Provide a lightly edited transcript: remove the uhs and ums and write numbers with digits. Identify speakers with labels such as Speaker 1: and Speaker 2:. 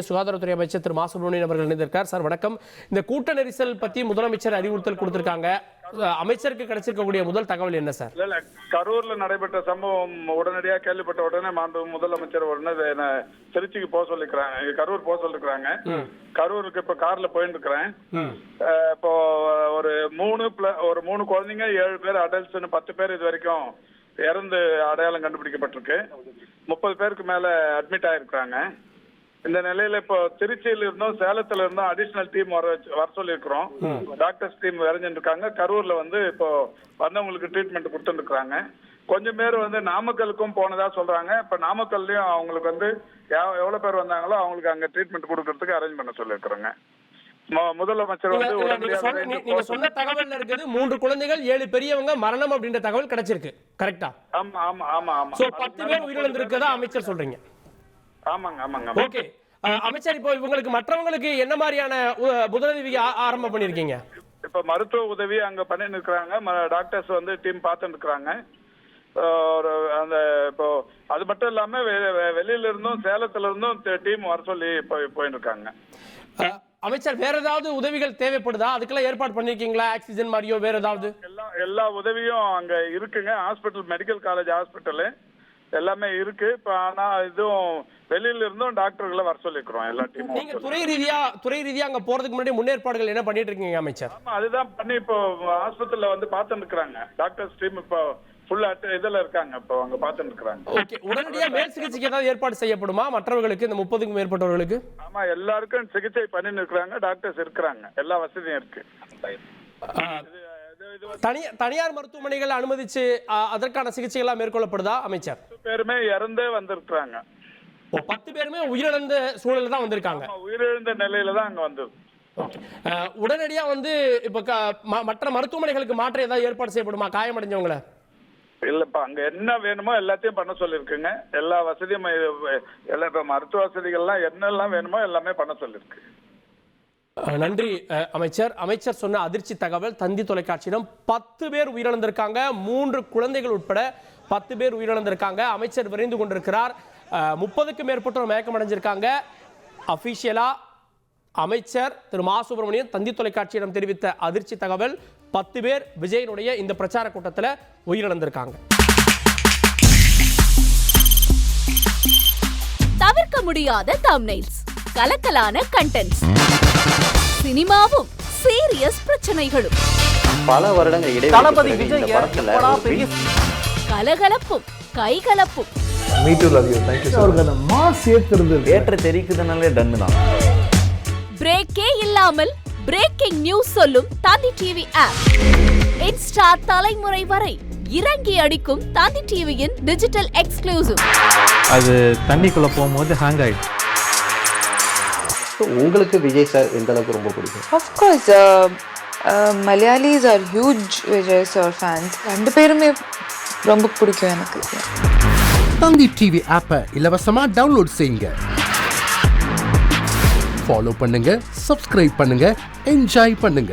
Speaker 1: சுகாதாரத்துறை அமைச்சர் திரு மா சுப்பிரமணியன் அவர்கள் இணைந்திருக்கார். சார் வணக்கம். இந்த கூட்ட நெரிசல் பத்தி முதலமைச்சர் அறிவுறுத்தல் கொடுத்திருக்காங்க. அமைச்சருக்கு கிடைச்சிருக்கக்கூடிய முதல் தகவல் என்ன சார்?
Speaker 2: இல்ல கரூர்ல நடைபெற்ற சம்பவம் உடனடியாக கேள்விப்பட்ட உடனே முதலமைச்சர் உடனே திருச்சிக்கு போக சொல்லிருக்காங்க, கரூர் போக சொல்லிருக்காங்க. கரூருக்கு இப்ப கார்ல போயிட்டு இருக்கிறேன். இப்போ ஒரு மூணு குழந்தைங்க 7 பேர் அடல்ட்ஸ் 10 பேர் இது வரைக்கும் இறந்து அடையாளம் கண்டுபிடிக்கப்பட்டிருக்கு. 30 பேருக்கு மேல அட்மிட் ஆயிருக்கிறாங்க. இந்த நிலையில இப்போ திருச்சியில இருந்தும் சேலத்துல இருந்தும் அடிஷனல் டீம் வர சொல்லியிருக்கிறோம். டாக்டர்ஸ் டீம் விரைஞ்சிருக்காங்க. கரூர்ல இப்போ வந்தவங்களுக்கு ட்ரீட்மெண்ட் கொடுத்துருக்காங்க. கொஞ்சம் பேர் நாமக்கலுக்கும் போனதா சொல்றாங்க. இப்ப நாமக்கல்லையும் அவங்களுக்கு எவ்வளவு பேர் வந்தாங்களோ அவங்களுக்கு அங்க ட்ரீட்மெண்ட் கொடுக்கறதுக்கு அரேஞ்ச் பண்ண சொல்லியிருக்கிறோங்க. முதலமைச்சர்
Speaker 1: நீங்க சொன்ன தகவல் இருக்குது 3 குழந்தைகள் 7 பெரியவங்க மரணம் அப்படின்ற தகவல் கிடைச்சிருக்கு. கரெக்டா?
Speaker 2: ஆமா ஆமா ஆமா ஆமா.
Speaker 1: சோ 10 பேர் உயிரிழந்திருக்கதா அமைச்சர் சொல்றீங்க.
Speaker 2: ஆமாங்க ஆமாங்க.
Speaker 1: ஓகே அமைச்சர், இப்போ இவங்களுக்கு மற்றவங்களுக்கு என்ன மாதிரியான உதவி ஆரம்பம் பண்ணிருக்கீங்க?
Speaker 2: இப்ப மருத்துவ உதவி அங்க பண்ணிட்டு இருக்காங்க. டாக்டர்ஸ் டீம் பார்த்துட்டு இருக்காங்க. அந்த இப்போ அது மட்டும் இல்லாம வெளியில இருந்தும் சேலத்துல இருந்தும் டீம் வர சொல்லி போயிட்டு இருக்காங்க.
Speaker 1: அமைச்சர், வேற ஏதாவது உதவிகள் தேவைப்படுதா? அதுக்கெல்லாம் ஏற்பாடு பண்ணிருக்கீங்களா? ஆக்சிஜன் மாதிரியோ வேற ஏதாவது?
Speaker 2: எல்லா உதவியும் அங்க இருக்குங்க. ஹாஸ்பிட்டல், மெடிக்கல் காலேஜ் ஹாஸ்பிட்டல் எல்லாமே இருக்கு. இப்ப ஆனா இதுவும் வெளியில இருந்தும் டாக்டர்களை வர சொல்லிக்கிறோம் எல்லா டீமும்.
Speaker 1: நீங்க துறை ரீதியா அங்க போறதுக்கு முன்னாடி முன்னேற்பாடுகள் என்ன பண்ணிட்டு இருக்கீங்க அமைச்சர்?
Speaker 2: ஆமா, அதுதான் பண்ணி இப்போ ஹாஸ்பிட்டல்ல பார்த்துட்டு இருக்காங்க. டாக்டர்ஸ் டீம் இப்போ ஃபுல்லா இதுல இருக்காங்க. இப்போ அங்க பார்த்துட்டு இருக்காங்க.
Speaker 1: ஓகே, உடனடியா மேல் சிகிச்சைக்கு ஏதாவது ஏற்பாடு செய்யப்படுமா மற்றவர்களுக்கு, இந்த 30க்கும் மேற்பட்டவர்களுக்கு?
Speaker 2: ஆமா, எல்லாருக்கும் சிகிச்சை பண்ணிட்டு இருக்காங்க. டாக்டர்ஸ் இருக்காங்க. எல்லா வசதியும் இருக்கு.
Speaker 1: தனியார் மருத்துவமனைகள் அனுமதிச்சு அதற்கான சிகிச்சை எல்லாம் மேற்கொள்ளப்படுதா அமைச்சர்?
Speaker 2: 10 பேருமே இறந்தே வந்திருக்காங்க.
Speaker 1: 10 பேருமே உயிரிழந்த சூழல்ல தான் வந்திருக்காங்க.
Speaker 2: உயிரிழந்த நிலையில தான் அங்க வந்தது.
Speaker 1: உடனடியா இப்ப மற்ற மருத்துவமனைகளுக்கு மாற்ற ஏதாவது ஏற்பாடு செய்யப்படுமா காயமடைஞ்சவங்களை?
Speaker 2: இல்லப்பா, அங்க என்ன வேணுமோ எல்லாத்தையும் பண்ண சொல்லிருக்குங்க. எல்லா வசதியும் இப்ப மருத்துவ வசதிகள்லாம் என்னெல்லாம் வேணுமோ எல்லாமே பண்ண சொல்லிருக்கு.
Speaker 1: நன்றி அமைச்சர். அமைச்சர் சொன்ன அதிர்ச்சி தகவல் தந்தி தொலைக்காட்சியிடம். 10 பேர் உயிரிழந்திருக்காங்க. 3 குழந்தைகள் உட்பட 10 பேர் உயிரிழந்திருக்காங்க. அமைச்சர் விரைந்து கொண்டிருக்கிறார். 30க்கும் மேற்பட்டோர் மயக்கமடைஞ்சிருக்காங்க. அபிஷியலா அமைச்சர் திரு மா சுப்பிரமணியன் தந்தி தொலைக்காட்சியிடம் தெரிவித்த அதிர்ச்சி தகவல். 10 பேர் விஜயனுடைய இந்த பிரச்சார கூட்டத்தில் உயிரிழந்திருக்காங்க.
Speaker 3: தவிர்க்க முடியாத தம்ப்நெயில்ஸ், கலக்கலான கண்டென்ட்ஸ், சினிமாவும் சீரியஸ் பிரச்சனைகளும்,
Speaker 4: பல வருடங்கள் இடைவெளி
Speaker 3: கலகலப்பும் கைகலப்பும்,
Speaker 4: ஏற்ற தெரிக்குதுனாலே டன்னு தான்.
Speaker 3: பிரேக்கே இல்லாமல் பிரேக்கிங் நியூஸ் சொல்லும் தந்தி டிவி ஆப். இன்ஸ்டா தலைமுறை வரை இறங்கி அடிக்கும் தந்தி டிவியின் டிஜிட்டல் எக்ஸ்க்ளூசிவ்.
Speaker 5: அது தண்ணிக்குள்ள போகும்போது ஹேங் ஆயிடுச்சு.
Speaker 4: உங்களுக்கு விஜய் சார் எந்த அளவுக்கு ரொம்ப பிடிக்கும்?
Speaker 6: Of course, Malayalis are huge Vijay sir fans. ரெண்டு பேருமே ரொம்ப பிடிக்கும் எனக்கு.
Speaker 7: தந்தி டிவி ஆப்பை இலவசமா டவுன்லோட் செய்யுங்க. ஃபாலோ பண்ணுங்க, சப்ஸ்கிரைப் பண்ணுங்க, என்ஜாய் பண்ணுங்க.